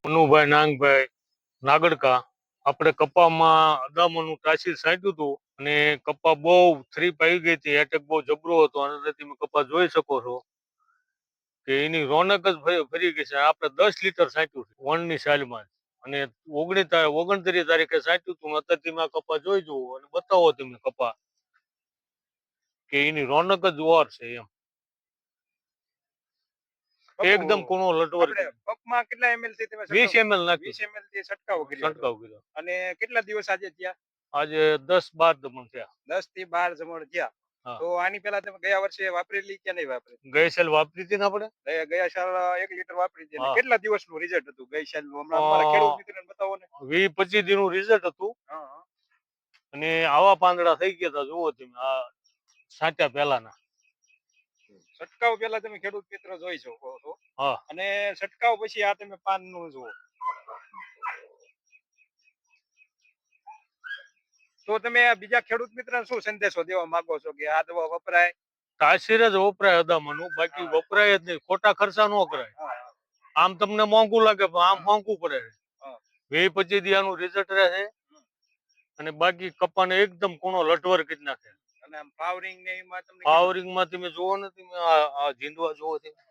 મનુભાઈ નાંગભાઈ નાગડકા આપણે કપામાં અદામાનું તાસીર સાંટ્યું હતું અને કપા બહુ થ્રીપ આવી ગઈ હતી. એટેક બહુ જબરો હતો અને તમે કપા જોઈ શકો છો કે એની રોનક જ ફરી ગઈ છે. આપણે 10 લીટર સાંટ્યું છે વણની સાલમાં અને 29 તારીખે સાંટ્યું હતું. અત્યારે તમે આ કપા જોઈ જુઓ અને બતાવો તમે કપા કે એની રોનક જ ઓર છે એમ. એકદમ કૂણો લટવર. કપમાં કેટલા ml થી તમે 20 ml નાખ્યું. 20 ml થી છંટકાવ કર્યો. અને કેટલા દિવસ આજે થયા? આજે 10-12 જમણ થયા. 10 થી 12 જમણ થયા. તો આની પહેલા તમે ગયા વર્ષે વાપરેલી કે નહીં વાપરી? ગઈ સાલ વાપરી હતી ને આપણે. ગયા સાલ 1 લીટર વાપરી હતી. કેટલા દિવસનું રિઝલ્ટ હતું ગઈ સાલ નું? હમણાં અમારા ખેડૂત મિત્રોને બતાવો ને. 20-25 દિનનું રિઝલ્ટ હતું. અને આવા પાંદડા થઈ ગયા હતા જુઓ તમે આ સાચા પહેલાના. છટકાવ પહેલા તમે ખેડૂત મિત્ર જોઈ શકો છો. અને છટકાવ પછી આ તમે પાનનું જુઓ. તો તમે બીજા ખેડૂત મિત્રને શું સંદેશો દેવા માંગો છો કે આ દવા વપરાય? તાસીર જ વપરાય અદામાનું, બાકી વપરાય જ નહીં. ખોટા ખર્ચા ન કરાય. આમ તમને મોંઘું લાગે પણ આમ મોંઘું પડે. 20-25 દી આનું રિઝલ્ટ રહે અને બાકી કપાને એકદમ કૂણો લટવર કરી નાખે. અને આમ પાવરિંગ ને એમાં તમને પાવરિંગ માં તમે જોવો ને તમે આ જીંદવા જોવો તમે